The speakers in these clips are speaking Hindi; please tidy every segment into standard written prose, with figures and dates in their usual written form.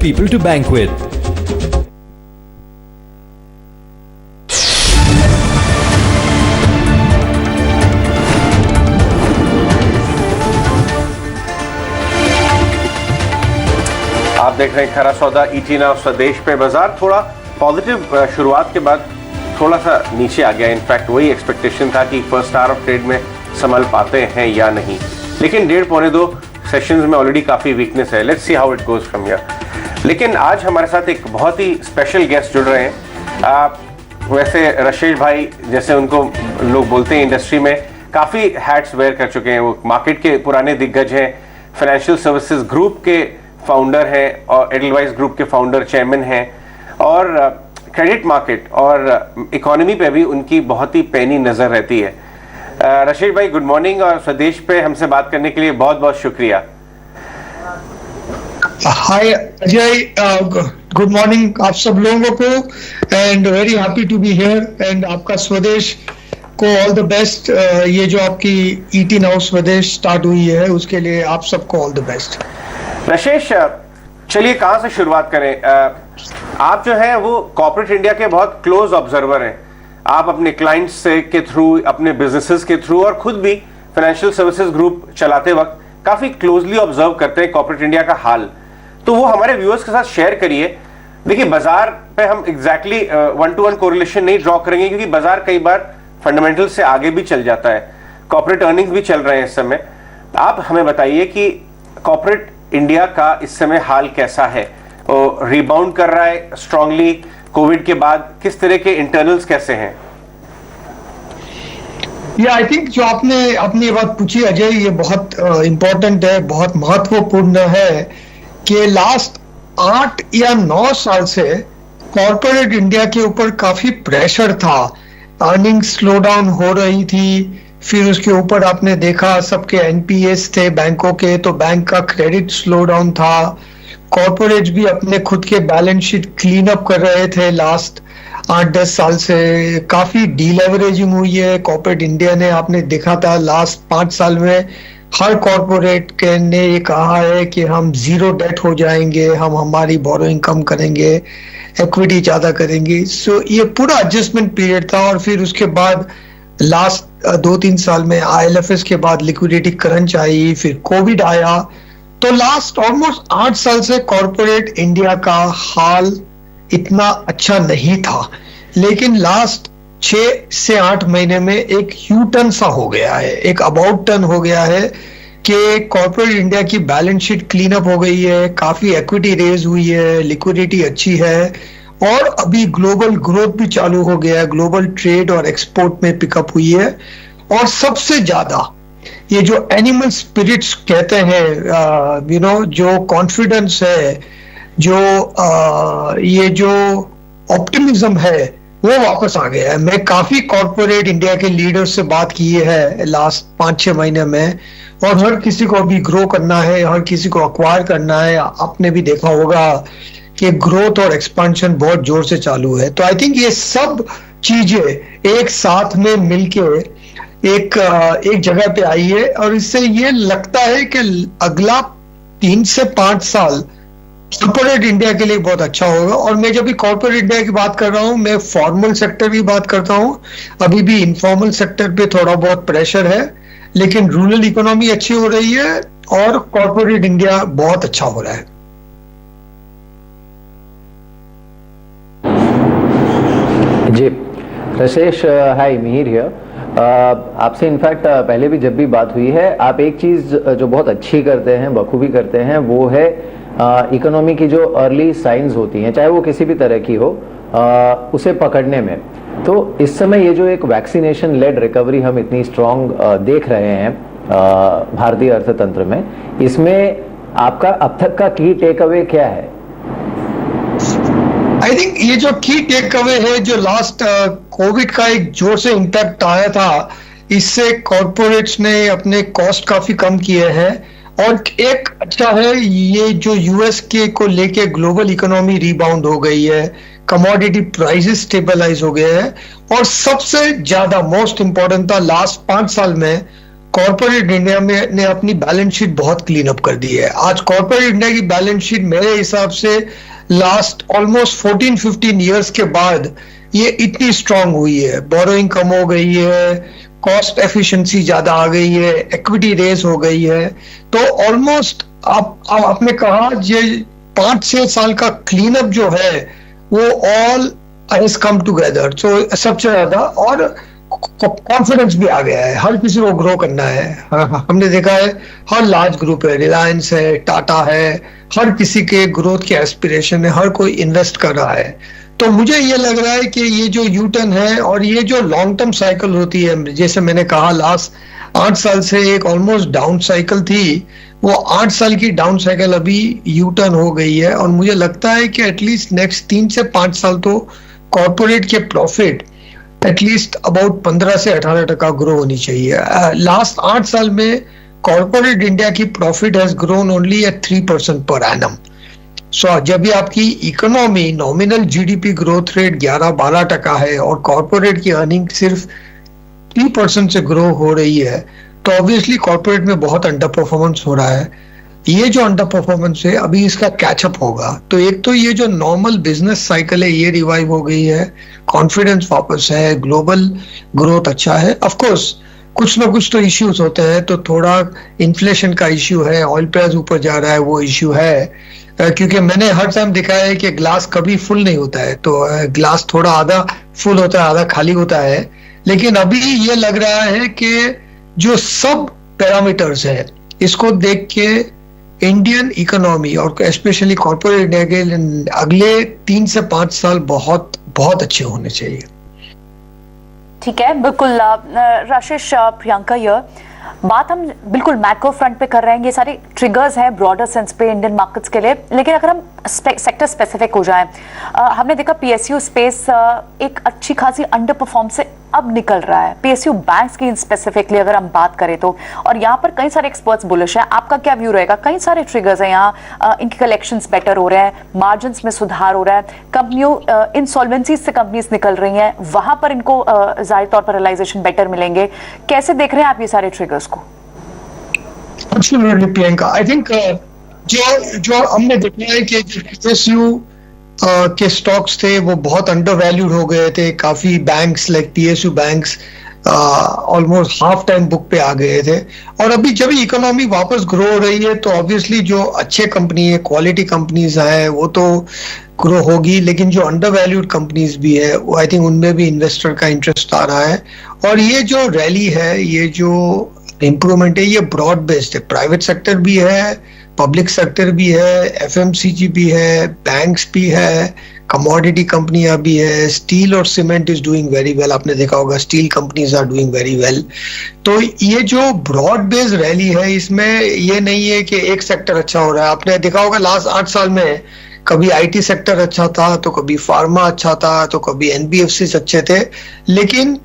people to bank with. आप देख रहे हैं खरा सौदा ईटी नाउ स्वदेश पे। बाजार थोड़ा पॉजिटिव शुरुआत के बाद थोड़ा सा नीचे आ गया। इनफैक्ट वही एक्सपेक्टेशन था कि फर्स्ट आवर ऑफ ट्रेड में संभल पाते हैं या नहीं, लेकिन 1.5-2 सेशंस में ऑलरेडी काफ़ी वीकनेस है। Let's see how it goes from here. लेकिन आज हमारे साथ एक बहुत ही स्पेशल गेस्ट जुड़ रहे हैं। वैसे रशेश भाई जैसे उनको लोग बोलते हैं इंडस्ट्री में, काफ़ी हैट्स वेयर कर चुके हैं। वो मार्केट के पुराने दिग्गज हैं, फाइनेंशियल सर्विसेज ग्रुप के फाउंडर हैं और एडलवाइस ग्रुप के फाउंडर चेयरमैन हैं, और क्रेडिट मार्केट और इकोनॉमी पे भी उनकी बहुत ही पैनी नज़र रहती है। रशीद भाई गुड मॉर्निंग, और स्वदेश पे हमसे बात करने के लिए बहुत बहुत शुक्रिया। हाय अजय, गुड मॉर्निंग आप सब लोगों को, and very happy to be here. And आपका स्वदेश को ऑल द बेस्ट। ये जो आपकी ईटी नाउ स्वदेश स्टार्ट हुई है उसके लिए आप सबको ऑल द बेस्ट। रशेश, चलिए कहाँ से शुरुआत करें? आप जो है वो कॉर्पोरेट इंडिया के बहुत क्लोज ऑब्जर्वर हैं। आप अपने क्लाइंट्स से के थ्रू, अपने बिजनेसेस के थ्रू, और खुद भी फाइनेंशियल सर्विसेज ग्रुप चलाते वक्त काफ़ी क्लोजली ऑब्जर्व करते हैं कॉर्पोरेट इंडिया का हाल। तो वो हमारे व्यूअर्स के साथ शेयर करिए। देखिए, बाजार पे हम एग्जैक्टली 1-to-1 कोरिलेशन नहीं ड्रॉ करेंगे, क्योंकि बाजार कई बार फंडामेंटल से आगे भी चल जाता है। कॉर्पोरेट अर्निंग्स भी चल रहे हैं इस समय। आप हमें बताइए कि कॉर्पोरेट इंडिया का इस समय हाल कैसा है? रिबाउंड कर रहा है स्ट्रांगली कोविड के बाद? किस तरह के इंटरनल्स कैसे हैं? आई थिंक जो आपने अपनी बात पूछी अजय, ये बहुत इंपॉर्टेंट है, बहुत महत्वपूर्ण है कि लास्ट 8 या 9 साल से कॉर्पोरेट इंडिया के ऊपर काफी प्रेशर था। अर्निंग स्लो डाउन हो रही थी, फिर उसके ऊपर आपने देखा सबके एनपीएस थे बैंकों के, तो बैंक का क्रेडिट स्लो डाउन था। कॉर्पोरेट्स भी अपने खुद के बैलेंस शीट क्लीन अप कर रहे थे। लास्ट 8-10 साल से काफी डीलेवरेजिंग हुई है कॉर्पोरेट इंडिया ने। आपने देखा था लास्ट 5 साल में हर कॉर्पोरेट के ने ये कहा है कि हम जीरो डेट हो जाएंगे, हम हमारी बोरोइंग कम करेंगे, इक्विटी ज्यादा करेंगे। सो ये पूरा एडजस्टमेंट पीरियड था। और फिर उसके बाद लास्ट 2-3 साल में आईएलएफएस के बाद लिक्विडिटी क्रंच आई, फिर कोविड आया। तो लास्ट ऑलमोस्ट 8 साल से कॉर्पोरेट इंडिया का हाल इतना अच्छा नहीं था, लेकिन लास्ट 6 से 8 महीने में एक यू टर्न सा हो गया है, एक अबाउट टर्न हो गया है कि कॉर्पोरेट इंडिया की बैलेंस शीट क्लीन अप हो गई है, काफी इक्विटी रेज हुई है, लिक्विडिटी अच्छी है, और अभी ग्लोबल ग्रोथ भी चालू हो गया है, ग्लोबल ट्रेड और एक्सपोर्ट में पिकअप हुई है। और सबसे ज्यादा ये जो एनिमल स्पिरिट्स कहते हैं, जो कॉन्फिडेंस है, जो ये जो ऑप्टिमिज्म है, वो वापस आ गया है। मैं काफी कॉर्पोरेट इंडिया के लीडर से बात की है लास्ट 5-6 महीने में, और हर किसी को अभी ग्रो करना है, हर किसी को अक्वायर करना है। आपने भी देखा होगा कि ग्रोथ और एक्सपेंशन बहुत जोर से चालू है। तो आई थिंक ये सब चीजें एक साथ में मिलके एक जगह पे आई है, और इससे ये लगता है कि अगला 3 से 5 साल कॉर्पोरेट इंडिया के लिए बहुत अच्छा होगा। और मैं जब भी कॉर्पोरेट इंडिया की बात कर रहा हूँ, मैं फॉर्मल सेक्टर की बात करता हूँ। अभी भी इनफॉर्मल सेक्टर पे थोड़ा बहुत प्रेशर है, लेकिन रूरल इकोनॉमी अच्छी हो रही है और कॉर्पोरेट इंडिया बहुत अच्छा हो रहा है। जी रशेश, हाय, मिहिर हियर। आपसे इनफैक्ट पहले भी जब भी बात हुई है, आप एक चीज़ जो बहुत अच्छी करते हैं, बखूबी करते हैं, वो है इकोनॉमी की जो अर्ली साइंस होती हैं, चाहे वो किसी भी तरह की हो, उसे पकड़ने में। तो इस समय ये जो एक वैक्सीनेशन लेड रिकवरी हम इतनी स्ट्रॉन्ग देख रहे हैं भारतीय अर्थतंत्र में, इसमें आपका अब तक का की टेक अवे क्या है? आई थिंक ये जो की टेक अवे है, जो लास्ट कोविड का एक जोर से इम्पैक्ट आया था, इससे कॉर्पोरेट्स ने अपने कॉस्ट काफी कम किए हैं। और एक अच्छा है, ये जो यूएस के को लेके ग्लोबल इकोनॉमी रिबाउंड हो गई है, कमोडिटी प्राइसेस स्टेबलाइज हो गए हैं, और सबसे ज्यादा मोस्ट इंपॉर्टेंट था लास्ट 5 साल में कॉर्पोरेट इंडिया में ने अपनी बैलेंस शीट बहुत क्लीन अप कर दी है। आज कॉर्पोरेट इंडिया की बैलेंस शीट मेरे हिसाब से लास्ट ऑलमोस्ट 14-15 इयर्स के बाद ये इतनी स्ट्रांग हुई है। बोरोइंग कम हो गई है, कॉस्ट एफिशिएंसी ज्यादा आ गई है, इक्विटी रेज हो गई है। तो ऑलमोस्ट आपने कहा ये 5-6 साल का क्लीन अप जो है वो ऑल हैज कम टुगेदर। तो सबसे ज्यादा और कॉन्फिडेंस भी आ गया है, हर किसी को ग्रो करना है। हमने देखा है हर लार्ज ग्रुप है, रिलायंस है, टाटा है, हर किसी के ग्रोथ के एस्पिरेशन है, हर कोई इन्वेस्ट कर रहा है। तो मुझे ये लग रहा है कि ये जो यू टर्न है और ये जो लॉन्ग टर्म साइकिल होती है, जैसे मैंने कहा लास्ट 8 साल से एक ऑलमोस्ट डाउन साइकिल थी, वो 8 साल की डाउन साइकिल अभी यू टर्न हो गई है। और मुझे लगता है कि एटलीस्ट नेक्स्ट 3 से 5 साल तो कॉर्पोरेट के प्रॉफिट एटलीस्ट अबाउट 15 से 18% ग्रो होनी चाहिए। लास्ट 8 साल में कॉर्पोरेट इंडिया की profit has grown only at 3% per annum. So जब भी आपकी economy nominal GDP growth rate 11-12% है और कॉर्पोरेट की अर्निंग सिर्फ 3% से ग्रो हो रही है, तो ऑब्वियसली कॉर्पोरेट में बहुत अंडर परफॉर्मेंस हो रहा है। ये जो अंडर परफॉर्मेंस है अभी इसका कैचअप होगा। तो एक तो ये जो नॉर्मल बिजनेस साइकिल है ये रिवाइव हो गई है, कॉन्फिडेंस वापस है, ग्लोबल ग्रोथ अच्छा है। ऑफ कोर्स कुछ ना कुछ तो इश्यूज होते हैं, तो थोड़ा इन्फ्लेशन का इश्यू है, ऑयल प्राइस ऊपर जा रहा है, वो इश्यू है। क्योंकि मैंने हर टाइम देखा है कि ग्लास कभी फुल नहीं होता है, तो ग्लास थोड़ा आधा फुल होता है आधा खाली होता है। लेकिन अभी ये लग रहा है कि जो सब पैरामीटर्स है इसको देख के इंडियन इकोनॉमी और स्पेशली कॉर्पोरेट इंडिया के अगले 3 से 5 साल बहुत बहुत अच्छे होने चाहिए। ठीक है, बिल्कुल राशेष, प्रियंका, ये बात हम बिल्कुल मैक्रो फ्रंट पे कर रहे हैं, ये सारे ट्रिगर्स हैं ब्रॉडर सेंस पे इंडियन मार्केट्स के लिए। लेकिन अगर हम सेक्टर स्पेसिफिक हो जाएं, हमने देखा पीएसयू स्पेस एक अच्छी खासी अंडर परफॉर्म से अब निकल रहा है, पीएसयू बैंक्स की स्पेसिफिकली अगर हम बात करें तो। और यहाँ पर कई सारे एक्सपर्ट्स बुलिश हैं, आपका क्या व्यू रहेगा? कई सारे ट्रिगर्स हैं यहाँ, इनके कलेक्शंस बेटर हो रहे हैं, मार्जिन्स में सुधार हो रहा है, कंपनियों इंसॉल्वेंसीज से कंपनीज निकल रही हैं, वहां पर इनको जाहिर तौर पर रियलाइजेशन बेटर मिलेंगे। कैसे देख रहे हैं आप ये सारे ट्रिगर्स को? एब्सोल्युटली प्रियंका, आई थिंक जो हमने देखा है कि पीएसयू के स्टॉक्स थे वो बहुत अंडर वैल्यूड हो गए थे। काफी banks like PSU banks almost half time book पे आ गए थे। और अभी जब इकोनॉमी वापस ग्रो हो रही है तो ऑब्वियसली जो अच्छे कंपनी है, क्वालिटी कंपनीज हैं, वो तो ग्रो होगी। लेकिन जो अंडर वैल्यूड कंपनीज भी है वो आई थिंक उनमें भी इन्वेस्टर का इंटरेस्ट आ रहा है। और ये जो रैली है, ये जो इम्प्रूवमेंट है, ये ब्रॉड बेस्ड है। प्राइवेट सेक्टर भी है, पब्लिक सेक्टर भी है, एफएमसीजी भी है, बैंक्स भी है, कमोडिटी कंपनियां भी है, स्टील और cement is doing very well. आपने देखा होगा steel companies are doing very well. तो ये जो ब्रॉड बेस्ड रैली है, इसमें ये नहीं है कि एक सेक्टर अच्छा हो रहा है। आपने देखा होगा लास्ट 8 साल में कभी आईटी सेक्टर अच्छा था, तो कभी फार्मा अच्छा था, तो कभी एनबीएफसी अच्छे थे। लेकिन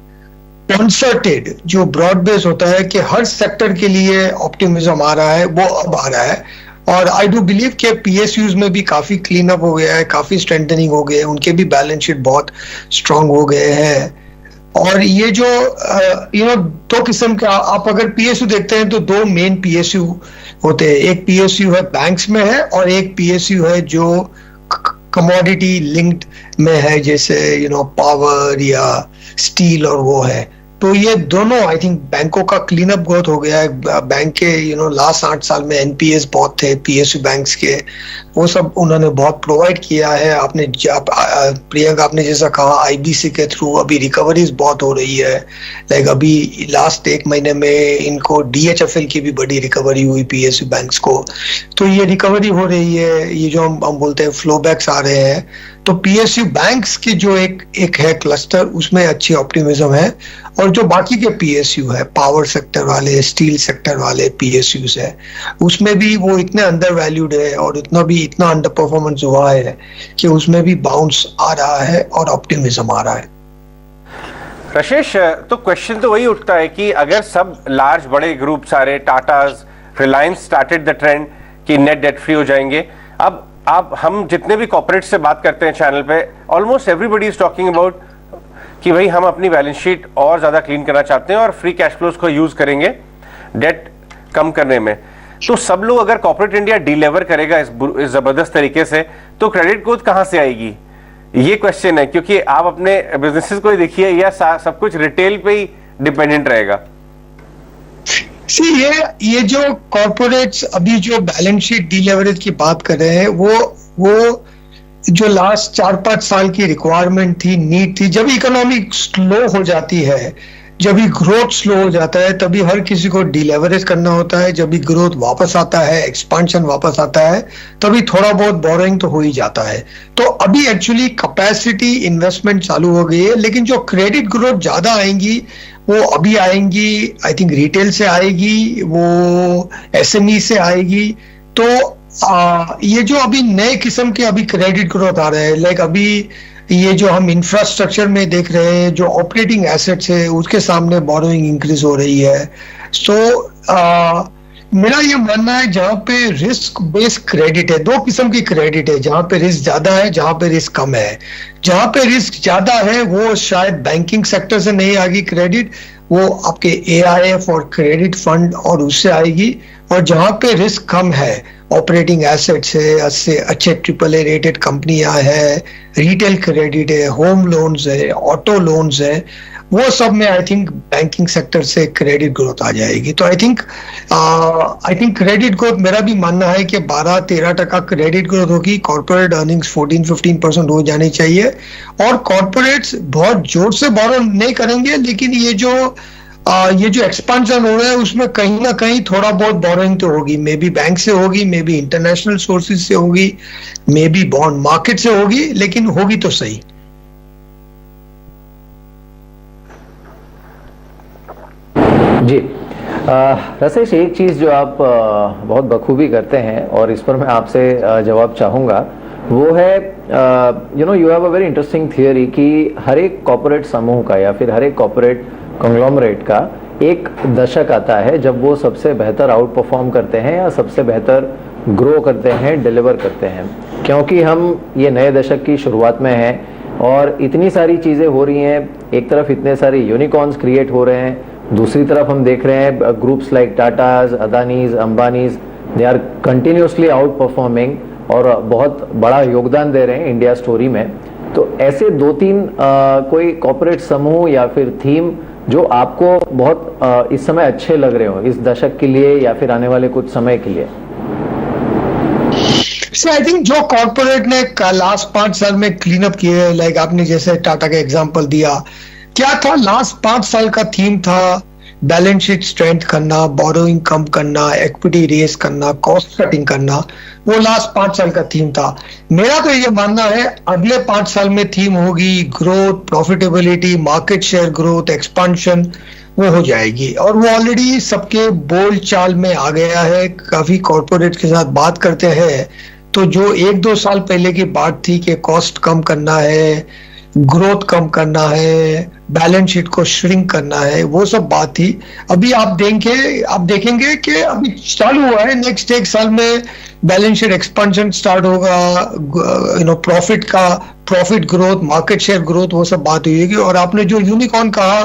कंसर्टेड जो ब्रॉड बेस होता है कि हर सेक्टर के लिए ऑप्टिमिज्म आ रहा है, वो अब आ रहा है। और आई डू बिलीव कि पीएसयूज में भी काफी क्लीन अप हो गया है, काफी स्ट्रेंथनिंग हो गए, उनके भी बैलेंस शीट बहुत स्ट्रांग हो गए हैं। और ये जो दो किस्म का, आप अगर पीएसयू देखते हैं तो 2 मेन पीएसयू होते हैं। एक पीएसयू है बैंक्स में है और एक पीएसयू है जो कमोडिटी लिंक्ड में है, जैसे पावर या स्टील और वो है। तो ये दोनों आई थिंक बैंकों का क्लीन अप ग्रोथ हो गया है। बैंक के लास्ट 8 साल में एनपीएस बहुत थे पीएसयू बैंक्स के, वो सब उन्होंने बहुत प्रोवाइड किया है। आपने प्रियंका आपने जैसा कहा आईबीसी के थ्रू अभी रिकवरीज बहुत हो रही है। लाइक अभी लास्ट 1 महीने में इनको डीएचएफएल की भी बड़ी रिकवरी हुई पीएसयू बैंक्स को। तो ये रिकवरी हो रही है, ये जो हम बोलते हैं फ्लो बैक्स आ रहे हैं। तो पीएसयू बैंक्स की जो एक है क्लस्टर, उसमें अच्छी ऑप्टिमिज्म है। और जो बाकी के पीएसयू है, पावर सेक्टर वाले, स्टील सेक्टर वाले पीएसयूज है, उसमें भी वो इतने अंडर वैल्यूड है और इतना अंडर परफॉर्मेंस हुआ है कि उसमें भी बाउंस आ रहा है और ऑप्टिमिज्म आ रहा है। राशेष, तो क्वेश्चन तो वही उठता है कि अगर सब लार्ज बड़े ग्रुप सारे Tatas, Reliance started the trend कि नेट डेट फ्री हो जाएंगे। अब हम जितने भी कॉर्पोरेट से बात करते हैं चैनल पे, almost everybody is talking about कि भाई हम अपनी बैलेंस शीट और ज्यादा क्लीन करना चाहते हैं और फ्री कैश फ्लोज को यूज करेंगे। डेट कम करने में। तो सब लोग अगर कॉर्पोरेट इंडिया डिलीवर करेगा इस जबरदस्त तरीके से, तो क्रेडिट ग्रोथ कहां से आएगी, ये क्वेश्चन है। क्योंकि आप अपने बिजनेसेस को ही देखिए, या सब कुछ रिटेल पे ही डिपेंडेंट रहेगा। ये जो कॉर्पोरेट्स अभी जो बैलेंस शीट डीलेवरेज की बात कर रहे हैं, वो जो लास्ट 4-5 साल की रिक्वायरमेंट थी, नीड थी। जब इकोनॉमी स्लो हो जाती है, जब भी ग्रोथ स्लो हो जाता है, तभी हर किसी को डीलेवरेज करना होता है। जब भी ग्रोथ वापस आता है, एक्सपांशन वापस आता है, तभी थोड़ा बहुत बोरोइंग तो हो ही जाता है। तो अभी एक्चुअली कैपेसिटी इन्वेस्टमेंट चालू हो गई है, लेकिन जो क्रेडिट ग्रोथ ज्यादा आएंगी वो अभी आएंगी, आई थिंक रिटेल से आएगी, वो एसएमई से आएगी। तो ये जो अभी नए किस्म के अभी क्रेडिट ग्रोथ आ रहे हैं, लाइक अभी ये जो हम इंफ्रास्ट्रक्चर में देख रहे हैं, जो ऑपरेटिंग एसेट्स है उसके सामने बोरोइंग इंक्रीज हो रही है। सो मेरा ये मानना है, जहां पे रिस्क बेस्ड क्रेडिट है, दो किस्म की क्रेडिट है, जहां पे रिस्क ज्यादा है, जहां पे रिस्क कम है। जहां पे रिस्क ज्यादा है वो शायद बैंकिंग सेक्टर से नहीं आएगी क्रेडिट, वो आपके एआईएफ और क्रेडिट फंड और उससे आएगी। और जहां पे रिस्क कम है, ऑपरेटिंग एसेट्स है, अच्छे AAA रेटेड कंपनियां है, रिटेल क्रेडिट है, होम लोन्स है, ऑटो लोन्स है, वो सब में आई थिंक बैंकिंग सेक्टर से क्रेडिट ग्रोथ आ जाएगी। तो आई थिंक क्रेडिट ग्रोथ, मेरा भी मानना है कि 12-13% क्रेडिट ग्रोथ होगी। कॉर्पोरेट अर्निंग्स 14-15% हो जानी चाहिए। और कॉर्पोरेट्स बहुत जोर से बोरो नहीं करेंगे, लेकिन ये जो एक्सपांशन हो रहा है उसमें कहीं ना कहीं थोड़ा बहुत बोरोइंग तो होगी। मे बी बैंक से होगी, मे बी इंटरनेशनल सोर्सेज से होगी, मे बी बॉन्ड मार्केट से होगी, लेकिन होगी तो सही। जी रसेश, एक चीज़ जो आप बहुत बखूबी करते हैं और इस पर मैं आपसे जवाब चाहूँगा, वो है you have a very interesting theory कि हर एक कॉर्पोरेट समूह का या फिर हर एक कॉर्पोरेट कंग्लोमरेट का एक दशक आता है जब वो सबसे बेहतर आउट परफॉर्म करते हैं या सबसे बेहतर ग्रो करते हैं, डिलीवर करते हैं। क्योंकि हम ये नए दशक की शुरुआत में हैं और इतनी सारी चीज़ें हो रही हैं, एक तरफ इतने सारे यूनिकॉर्न्स क्रिएट हो रहे हैं, दूसरी तरफ हम देख रहे हैं groups like Tatas, Adanis, Ambanis, they are continuously outperforming और बहुत बड़ा योगदान दे रहे हैं इंडिया स्टोरी में। तो ऐसे 2-3 कोई कॉर्पोरेट समूह या फिर थीम जो आपको बहुत इस समय अच्छे लग रहे हो इस दशक के लिए या फिर आने वाले कुछ समय के लिए? आई थिंक जो कॉर्पोरेट ने लास्ट 5 साल में क्लीन अप किए, लाइक आपने जैसे टाटा का एग्जांपल दिया, क्या था लास्ट 5 साल का थीम था बैलेंस शीट स्ट्रेंथ करना, बोरोइंग कम करना, इक्विटी रेस करना, कॉस्ट कटिंग करना, वो लास्ट 5 साल का थीम था। मेरा तो ये मानना है अगले 5 साल में थीम होगी growth, profitability, market share growth, expansion, वो हो जाएगी। और वो ऑलरेडी सबके बोल चाल में आ गया है। काफी कॉर्पोरेट के साथ बात करते हैं तो जो 1-2 साल पहले की बात थी कि कॉस्ट कम करना है, ग्रोथ कम करना है, बैलेंस शीट को श्रिंक करना है, वो सब बात थी। अभी आप देखेंगे कि अभी चालू हुआ है, नेक्स्ट 1 साल में बैलेंस शीट एक्सपेंशन स्टार्ट होगा, profit growth, market share growth, वो सब बात हुई है। और आपने जो यूनिकॉर्न कहा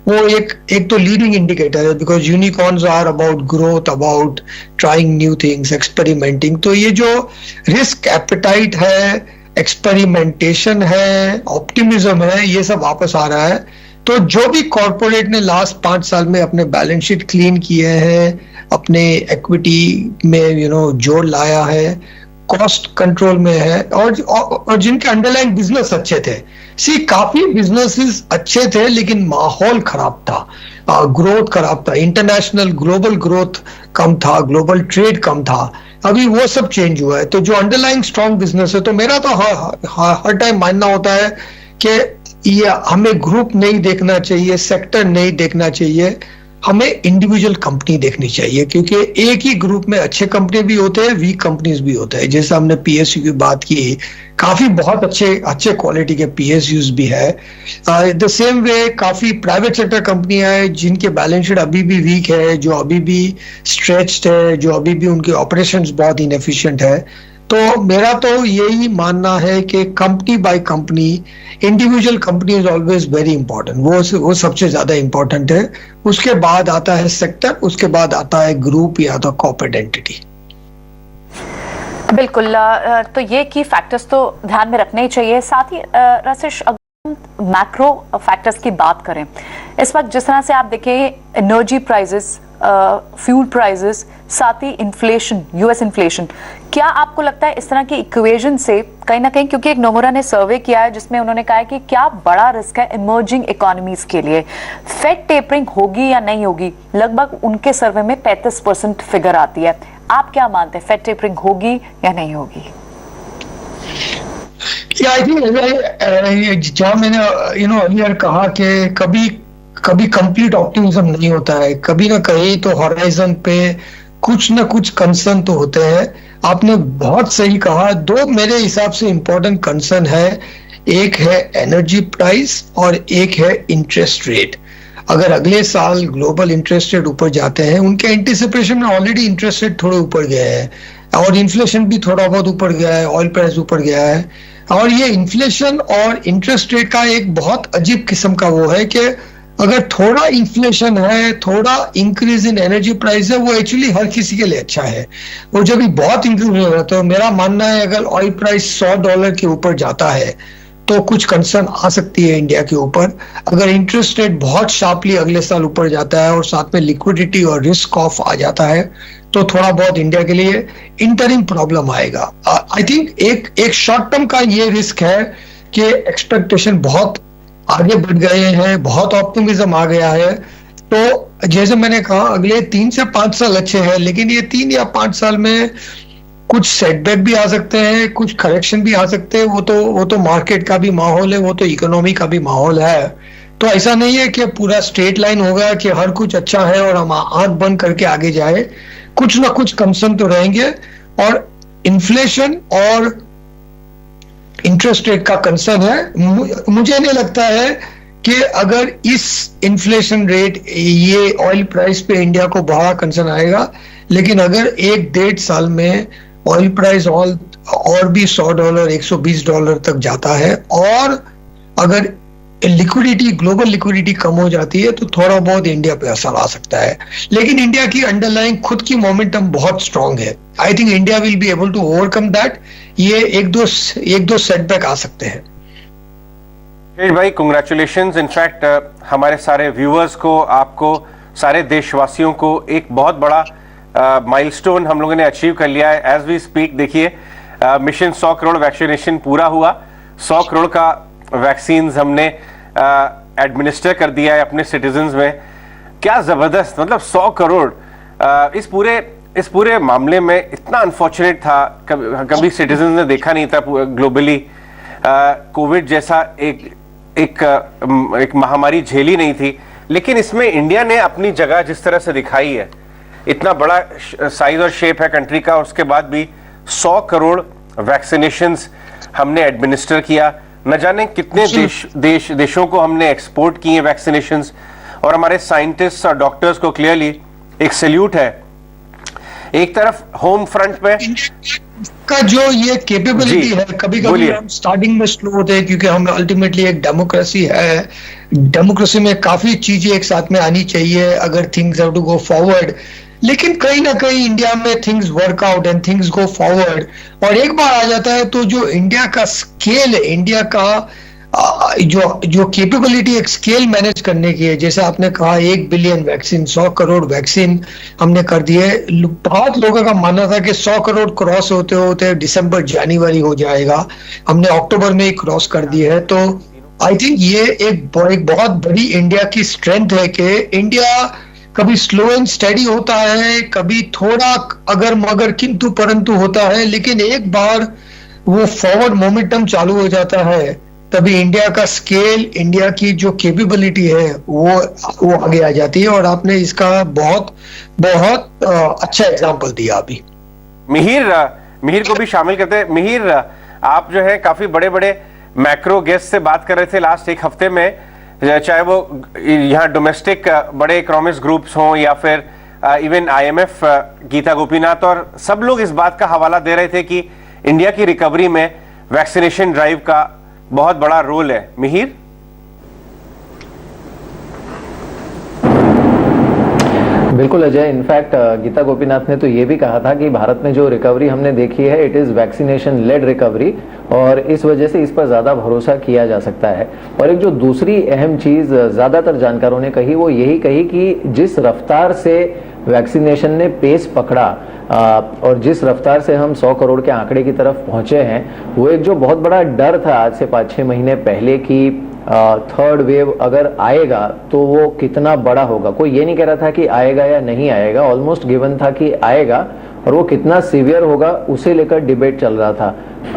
वो एक तो लीडिंग इंडिकेटर है, because unicorns are about growth, about trying new things, experimenting. तो ये जो रिस्क एपेटाइट है, एक्सपेरिमेंटेशन है, ऑप्टिमिज्म है, ये सब वापस आ रहा है। तो जो भी कॉर्पोरेट ने लास्ट 5 साल में अपने बैलेंस शीट क्लीन किए हैं, अपने इक्विटी में जोड़ लाया है, कॉस्ट कंट्रोल में है, और जिनके अंडरलाइन बिजनेस अच्छे थे। काफी बिजनेसेस अच्छे थे लेकिन माहौल खराब था, ग्रोथ खराब था, इंटरनेशनल ग्लोबल ग्रोथ कम था, ग्लोबल ट्रेड कम था। अभी वो सब चेंज हुआ है। तो जो अंडरलाइंग स्ट्रॉन्ग बिजनेस है, तो मेरा तो हर टाइम मानना होता है कि ये हमें ग्रुप नहीं देखना चाहिए, सेक्टर नहीं देखना चाहिए, हमें इंडिविजुअल कंपनी देखनी चाहिए। क्योंकि एक ही ग्रुप में अच्छे कंपनी भी होते हैं, वीक कंपनीज भी होते हैं। जैसे हमने पीएसयू की बात की, काफी बहुत अच्छे क्वालिटी के पीएसयूज भी है। द सेम वे काफी प्राइवेट सेक्टर कंपनियां हैं जिनके बैलेंस शीट अभी भी वीक है, जो अभी भी स्ट्रेच्ड है, जो अभी भी उनके ऑपरेशंस बहुत इनएफिशिएंट है। तो मेरा तो यही मानना है कि company by company, individual company is always very important, वो सबसे ज्यादा इंपॉर्टेंट है। उसके बाद आता है सेक्टर, उसके बाद आता है ग्रुप या तो कॉर्पोरेट एंटिटी। बिल्कुल, तो ये की फैक्टर्स तो ध्यान में रखने ही चाहिए। साथ ही राशेष, अगर हम मैक्रो फैक्टर्स की बात करें, इस वक्त जिस तरह से आप देखें एनर्जी प्राइसेस, फ्यूल प्राइसेस, साथ ही इन्फ्लेशन, यूएस इन्फ्लेशन, क्या आपको लगता है इस तरह की इक्वेशन से कहीं ना कहीं, क्योंकि एक नोमुरा ने सर्वे किया है जिसमें उन्होंने कहा है कि क्या बड़ा रिस्क है इमर्जिंग इकोनॉमीज के लिए, फेड टेपरिंग होगी या नहीं होगी, लगभग उनके सर्वे में 35% फिगर आती है। आप क्या मानते हैं, फेड टेपरिंग होगी या नहीं होगी? आई थिंक जहाँ मैंने अर्लियर कहा कि कभी कभी कंप्लीट ऑप्टिमिज्म नहीं होता है, कभी ना कहीं तो हॉराइजन पे कुछ ना कुछ कंसर्न तो होते हैं। आपने बहुत सही कहा, दो मेरे हिसाब से इंपॉर्टेंट कंसर्न है, एक है एनर्जी प्राइस और एक है इंटरेस्ट रेट। अगर अगले साल ग्लोबल इंटरेस्ट रेट ऊपर जाते हैं, उनके एंटिसिपेशन में ऑलरेडी इंटरेस्ट रेट थोड़े ऊपर गए हैं और इन्फ्लेशन भी थोड़ा बहुत ऊपर गया है, ऑयल प्राइस ऊपर गया है। और ये इन्फ्लेशन और इंटरेस्ट रेट का एक बहुत अजीब किस्म का वो है कि अगर थोड़ा इन्फ्लेशन है, थोड़ा इंक्रीज इन एनर्जी प्राइस है, वो एक्चुअली हर किसी के लिए अच्छा है। वो जब भी बहुत इंक्रीज हो रहा है, तो मेरा मानना है अगर ऑयल प्राइस $100 के ऊपर जाता है तो कुछ कंसर्न आ सकती है इंडिया के ऊपर। अगर इंटरेस्ट रेट बहुत शार्पली अगले साल ऊपर जाता है और साथ में लिक्विडिटी और रिस्क ऑफ आ जाता है, तो थोड़ा बहुत इंडिया के लिए इंटरिम प्रॉब्लम आएगा। आई थिंक एक शॉर्ट टर्म का ये रिस्क है कि एक्सपेक्टेशन बहुत आगे बढ़ गए हैं, बहुत ऑप्टिमिज्म आ गया है। तो जैसे मैंने कहा, अगले 3 से 5 साल अच्छे हैं, लेकिन ये 3 या 5 साल में कुछ सेटबैक भी आ सकते हैं, कुछ करेक्शन भी आ सकते हैं। वो तो मार्केट का भी माहौल है, वो तो इकोनॉमी का भी माहौल है। तो ऐसा नहीं है कि पूरा स्ट्रेट लाइन होगा कि हर कुछ अच्छा है और हम आंख बंद करके आगे जाए। कुछ ना कुछ कंसर्न तो रहेंगे, और इन्फ्लेशन और इंटरेस्ट रेट का कंसर्न है। मुझे नहीं लगता है कि अगर इस इन्फ्लेशन रेट, ये ऑयल प्राइस पे इंडिया को बड़ा कंसर्न आएगा, लेकिन अगर 1-1.5 साल में ऑयल प्राइस और भी $100, $120 तक जाता है, और अगर लिक्विडिटी, ग्लोबल लिक्विडिटी कम हो जाती है, तो थोड़ा बहुत इंडिया पे असर आ सकता है। लेकिन इंडिया की अंडरलाइंग खुद की मोमेंटम बहुत स्ट्रांग है। I think India will be able to overcome that. ये एक दो सेटबैक आ सकते हैं। भाई कांग्रेचुलेशंस, इनफैक्ट हमारे सारे व्यूअर्स को, आपको, सारे देशवासियों को एक बहुत बड़ा माइलस्टोन हम लोगों ने अचीव कर लिया है। एज वी स्पीक देखिए, मिशन 100 करोड़ वैक्सीनेशन पूरा हुआ, 100 करोड़ का वैक्सीन हमने एडमिनिस्टर कर दिया है अपने सिटीजन्स में। क्या जबरदस्त, मतलब 100 करोड़ इस पूरे मामले में इतना अनफॉर्चुनेट था, कभी सिटीजन ने देखा नहीं था ग्लोबली। कोविड जैसा एक महामारी झेली नहीं थी, लेकिन इसमें इंडिया ने अपनी जगह जिस तरह से दिखाई है, इतना बड़ा साइज और शेप है कंट्री का, उसके बाद भी 100 करोड़ वैक्सीनेशंस हमने एडमिनिस्टर किया। न जाने कितने देशों को हमने एक्सपोर्ट किए वैक्सीनेशंस, और हमारे साइंटिस्ट और डॉक्टर्स को क्लियरली एक सैल्यूट है। एक तरफ होम फ्रंट पे का जो ये कैपेबिलिटी है, कभी कभी हम स्टार्टिंग में स्लो होते हैं क्योंकि हम अल्टीमेटली एक डेमोक्रेसी है। डेमोक्रेसी में काफी चीजें एक साथ में आनी चाहिए अगर things have to go forward, लेकिन कहीं ना कहीं इंडिया में things work out and things go forward. और एक बार आ जाता है तो जो इंडिया का स्केल है, इंडिया का जो कैपेबिलिटी एक स्केल मैनेज करने की है, जैसे आपने कहा 1 बिलियन वैक्सीन, 100 करोड़ वैक्सीन हमने कर दिए। बहुत लोगों का मानना था कि 100 करोड़ क्रॉस होते होते दिसंबर जनवरी हो जाएगा, हमने अक्टूबर में ही क्रॉस कर दी है। तो आई थिंक ये एक बहुत बड़ी इंडिया की स्ट्रेंथ है कि इंडिया कभी स्लो एंड स्टेडी होता है, कभी थोड़ा अगर मगर किंतु परंतु होता है, लेकिन एक बार वो फॉरवर्ड मोमेंटम चालू हो जाता है, तभी इंडिया का स्केल, इंडिया की जो कैपेबिलिटी है वो आगे आ जाती है। और आपने इसका बहुत बहुत अच्छा एग्जांपल दिया अभी। मिहिर को भी शामिल करते हैं। मिहिर, आप जो है काफी बड़े बड़े मैक्रो गेस्ट से बात कर रहे थे लास्ट एक हफ्ते में, चाहे वो यहाँ डोमेस्टिक बड़े इकोनॉमिक्स ग्रुप्स हों या फिर इवन IMF गीता गोपीनाथ, और सब लोग इस बात का हवाला दे रहे थे कि इंडिया की रिकवरी में वैक्सीनेशन ड्राइव का बहुत बड़ा रोल है। मिहिर, बिल्कुल अजय, इनफैक्ट गीता गोपीनाथ ने तो ये भी कहा था कि भारत में जो रिकवरी हमने देखी है it is vaccination led recovery, और इस वजह से इस पर ज़्यादा भरोसा किया जा सकता है। और एक जो दूसरी अहम चीज़ ज़्यादातर जानकारों ने कही वो यही कही कि जिस रफ्तार से वैक्सीनेशन ने पेस पकड़ा और जिस रफ्तार से हम 100 करोड़ के आंकड़े की तरफ पहुंचे हैं, वो एक जो बहुत बड़ा डर था आज से 5-6 महीने पहले कि थर्ड वेव अगर आएगा तो वो कितना बड़ा होगा। कोई ये नहीं कह रहा था कि आएगा या नहीं आएगा, ऑलमोस्ट गिवन था कि आएगा, और वो कितना सीवियर होगा उसे लेकर डिबेट चल रहा था।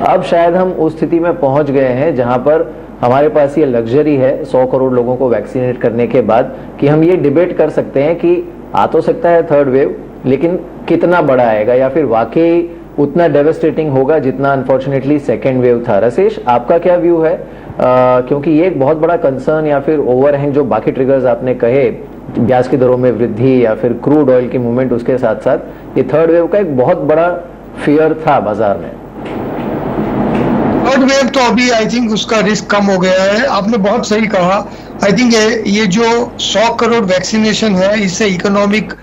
अब शायद हम उस स्थिति में पहुंच गए हैं जहां पर हमारे पास ये लग्जरी है 100 करोड़ लोगों को वैक्सीनेट करने के बाद कि हम ये डिबेट कर सकते हैं कि आ तो सकता है थर्ड वेव, लेकिन कितना बड़ा आएगा या फिर वाकई उतना डेवेस्टेटिंग होगा जितना अनफॉर्चुनेटली सेकेंड वेव था। रसेश, आपका क्या व्यू है? क्योंकि ये एक बहुत बड़ा कंसर्न या फिर ओवरहैंग जो बाकी ट्रिगर्स आपने कहे, गैस की दरों में वृद्धि या फिर क्रूड ऑयल की मूवमेंट, उसके साथ साथ ये थर्ड वेव का एक बहुत बड़ा फियर था बाजार में। थर्ड वेव तो अभी आई थिंक उसका रिस्क कम हो गया है। आपने बहुत सही कहा। आई थिंक ये जो 100 करोड़ वैक्सीनेशन है इससे इकोनॉमिक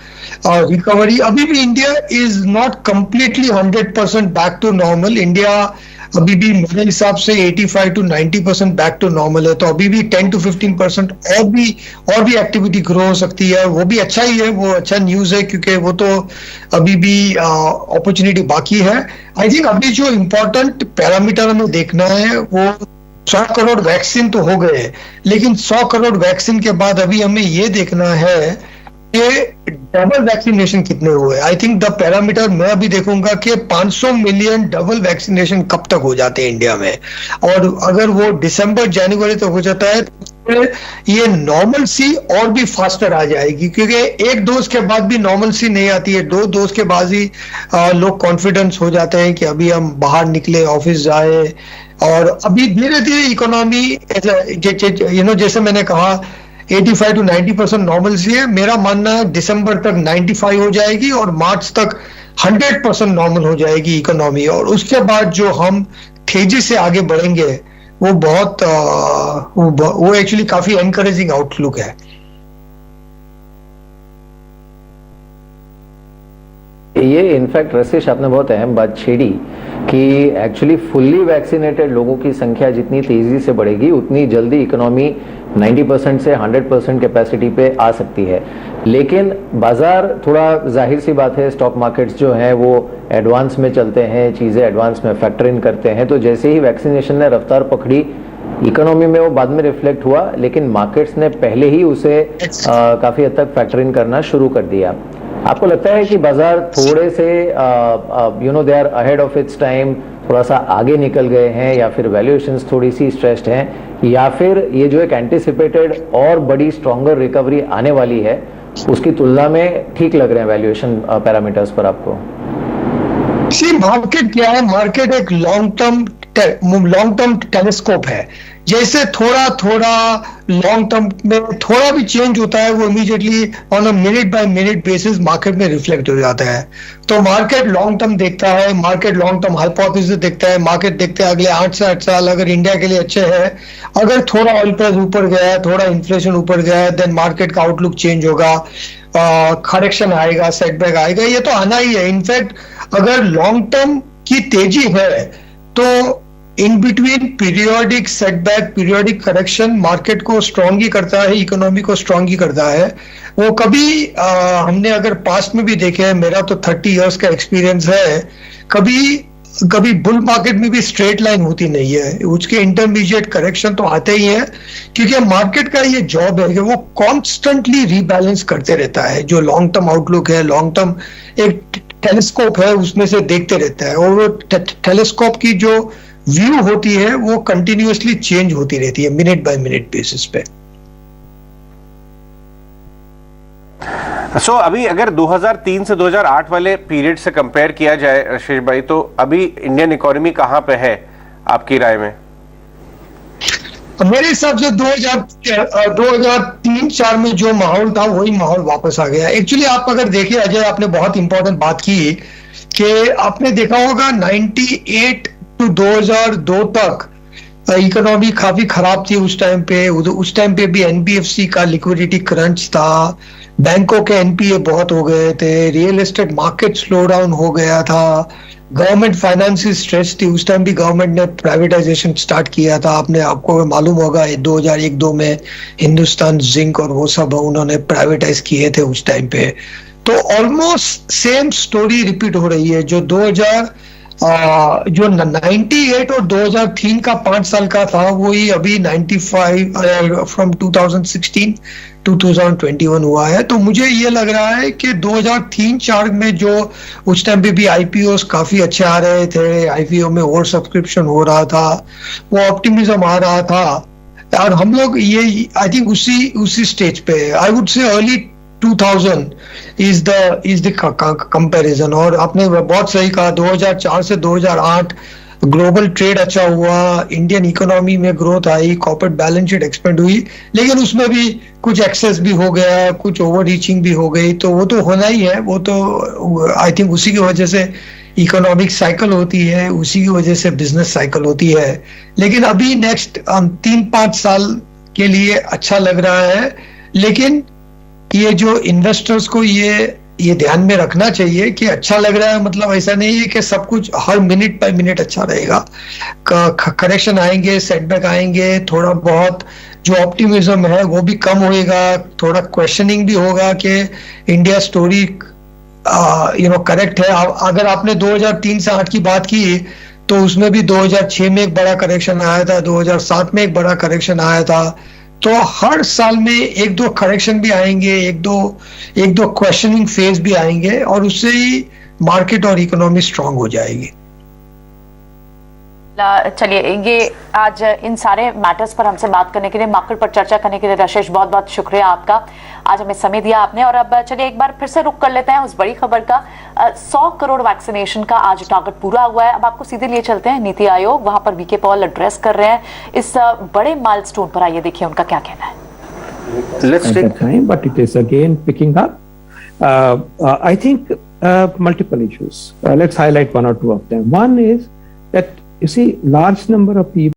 रिकवरी, अभी भी India is not completely 100% back to normal. India अभी भी मेरे हिसाब से 85 to 90% बैक टू नॉर्मल है। तो अभी भी 10 to 15% और भी एक्टिविटी ग्रो हो सकती है। वो भी अच्छा ही है, वो अच्छा न्यूज है, क्योंकि वो तो अभी भी अपॉर्चुनिटी बाकी है। आई थिंक अभी जो इम्पोर्टेंट पैरामीटर हमें देखना है वो 100 करोड़ वैक्सीन तो हो गए, लेकिन 100 करोड़ वैक्सीन के बाद अभी हमें ये देखना है कि डबल वैक्सीनेशन कितने हुए। आई थिंक द पैरामीटर मैं अभी देखूंगा कि 500 मिलियन डबल वैक्सीनेशन कब तक हो जाते हैं इंडिया में, और अगर वो दिसंबर जनवरी तक हो जाता है तो ये नॉर्मल सी और भी फास्टर आ जाएगी, क्योंकि एक डोज के बाद भी नॉर्मल सी नहीं आती है। 2 डोज के बाद ही लोग कॉन्फिडेंस हो जाते हैं कि अभी हम बाहर निकले, ऑफिस जाए, और अभी धीरे धीरे इकोनॉमी जैसे मैंने कहा 85 to 90% नॉर्मल सी है। मेरा मानना है दिसंबर तक 95 हो जाएगी और मार्च तक 100% नॉर्मल हो जाएगी इकोनॉमी, और उसके बाद जो हम तेजी से आगे बढ़ेंगे वो बहुत वो एक्चुअली काफी एनकरेजिंग आउटलुक है। ये इनफैक्ट रसेश आपने बहुत अहम बात छेड़ी कि एक्चुअली फुल्ली वैक्सीनेटेड लोगों की संख्या जितनी तेजी से बढ़ेगी उतनी जल्दी इकोनॉमी 90% से 100% कैपेसिटी पे आ सकती है। लेकिन बाजार, थोड़ा जाहिर सी बात है, स्टॉक मार्केट्स जो हैं वो एडवांस में चलते हैं, चीज़ें एडवांस में फैक्टर इन करते हैं। तो जैसे ही वैक्सीनेशन ने रफ्तार पकड़ी इकोनॉमी में वो बाद में रिफ्लेक्ट हुआ, लेकिन मार्केट्स ने पहले ही उसे काफ़ी हद तक फैक्टर इन करना शुरू कर दिया। आपको लगता है कि बाजार थोड़े से they are ahead of its time, थोड़ा सा आगे निकल गए हैं, या फिर वैल्यूएशंस थोड़ी सी स्ट्रेस्ड हैं, या फिर ये जो एक एंटिसिपेटेड और बड़ी स्ट्रॉन्गर रिकवरी आने वाली है उसकी तुलना में ठीक लग रहे हैं वैल्यूएशन पैरामीटर्स पर आपको? सी मार्केट क्या है? मार्केट एक लॉन्ग टर्म टेलीस्कोप है। जैसे थोड़ा थोड़ा लॉन्ग टर्म में थोड़ा भी चेंज होता है वो immediately on a minute by minute basis market में रिफ्लेक्ट हो जाता है। तो मार्केट लॉन्ग टर्म देखता है, मार्केट लॉन्ग टर्म हाइपोथेसिस देखता है, मार्केट देखते हैं अगले 8 से 8 साल अगर इंडिया के लिए अच्छे हैं। अगर थोड़ा ऑयल प्राइस ऊपर गया है, थोड़ा इन्फ्लेशन ऊपर गया है, देन मार्केट का आउटलुक चेंज होगा, करेक्शन आएगा, सेटबैक आएगा, ये तो आना ही है। इनफैक्ट अगर लॉन्ग टर्म की तेजी है तो in between periodic setback, periodic correction market को स्ट्रॉन्ग ही करता है, इकोनॉमी को स्ट्रॉन्ग ही करता है। वो कभी हमने अगर पास्ट में भी देखे हैं, मेरा तो 30 इयर्स का एक्सपीरियंस है, कभी बुल मार्केट में भी स्ट्रेट लाइन होती नहीं है, उसके इंटरमीडिएट करेक्शन तो आते ही हैं, क्योंकि मार्केट का ये जॉब है कि वो कॉन्स्टेंटली रीबैलेंस करते रहता है। जो लॉन्ग टर्म आउटलुक है, लॉन्ग टर्म एक टेलीस्कोप है, उसमें से देखते रहता है, और वो टेलीस्कोप की जो व्यू होती है वो कंटिन्यूअसली चेंज होती रहती है मिनट बाय मिनट बेसिस पे। अभी अगर 2003 से 2008 वाले पीरियड से कंपेयर किया जाए रशेश भाई, तो अभी इंडियन इकोनॉमी कहां पे है आपकी राय में? मेरे हिसाब से 2003-4 में जो माहौल था वही माहौल वापस आ गया। एक्चुअली आप अगर देखिए अजय, आपने बहुत इंपॉर्टेंट बात की कि आपने देखा होगा 98 टू 2002 तक इकोनॉमी काफी खराब थी उस टाइम पे। उस टाइम पे भी एनबीएफसी का लिक्विडिटी क्रंच था, बैंकों के एनपीए बहुत हो गए थे, real estate market slow down हो गया था, गवर्नमेंट फाइनेंस स्ट्रेस थी। उस टाइम भी गवर्नमेंट ने प्राइवेटाइजेशन स्टार्ट किया था, आपको मालूम होगा 2001-2 में हिंदुस्तान जिंक और वो सब उन्होंने प्राइवेटाइज किए थे उस टाइम पे। तो ऑलमोस्ट सेम स्टोरी रिपीट हो रही है। जो 98 और 2003 का 5 साल का था, वही अभी 95 फ्रॉम 2016 2021 हुआ है। तो मुझे ये लग रहा है कि 2003-4 में जो उस टाइम पे भी आईपीओस काफी अच्छे आ रहे थे, आईपीओ में ओवर सब्सक्रिप्शन हो रहा था, वो ऑप्टिमिज्म आ रहा था, और हम लोग ये आई थिंक उसी स्टेज पे, I would say early 2000 is the comparison. और आपने बहुत सही कहा, 2004 से 2008 ग्लोबल ट्रेड अच्छा हुआ, इंडियन इकोनॉमी में ग्रोथ आई, कॉर्पोरेट बैलेंस शीट एक्सपेंड हुई, लेकिन उसमें भी कुछ एक्सेस भी हो गया, कुछ ओवर रीचिंग भी हो गई। तो वो तो होना ही है, वो तो आई थिंक उसी की वजह से इकोनॉमिक साइकिल होती है, उसी की वजह से बिजनेस साइकिल होती है। लेकिन अभी नेक्स्ट 3-5 साल के लिए अच्छा लग रहा है। लेकिन ये जो इन्वेस्टर्स को ये ध्यान में रखना चाहिए कि अच्छा लग रहा है मतलब ऐसा नहीं है कि सब कुछ हर मिनट बाय मिनट अच्छा रहेगा। करेक्शन आएंगे, सेटबैक आएंगे, थोड़ा बहुत जो ऑप्टिमिज्म है वो भी कम होएगा, थोड़ा क्वेश्चनिंग भी होगा कि इंडिया स्टोरी करेक्ट है। अगर आपने 2003 से 8 की बात की तो उसमें भी 2006 में एक बड़ा करेक्शन आया था, 2007 में एक बड़ा करेक्शन आया था। तो हर साल में 1-2 करेक्शन भी आएंगे, एक दो क्वेश्चनिंग फेज भी आएंगे, और उससे ही मार्केट और इकोनॉमी स्ट्रांग हो जाएगी। चलिए, ये आज इन सारे मैटर्स पर हमसे बात करने के लिए, मार्केट पर चर्चा करने के लिए राशेष बहुत बहुत शुक्रिया आपका। आज हमें समय दिया आपने। और अब चलिए एक बार फिर से रुक कर लेते हैं उस बड़ी खबर का। 100 करोड़ वैक्सीनेशन का आज टारगेट पूरा हुआ है। अब आपको सीधे लिए चलते हैं नीति आयोग, वहां पर वीके पॉल एड्रेस कर रहे हैं इस बड़े माइलस्टोन पर। आइए देखिए उनका क्या कहना है। Let's take time, but it is again picking up. I think multiple issues. Let's highlight one or two of them. One is that you see large number of people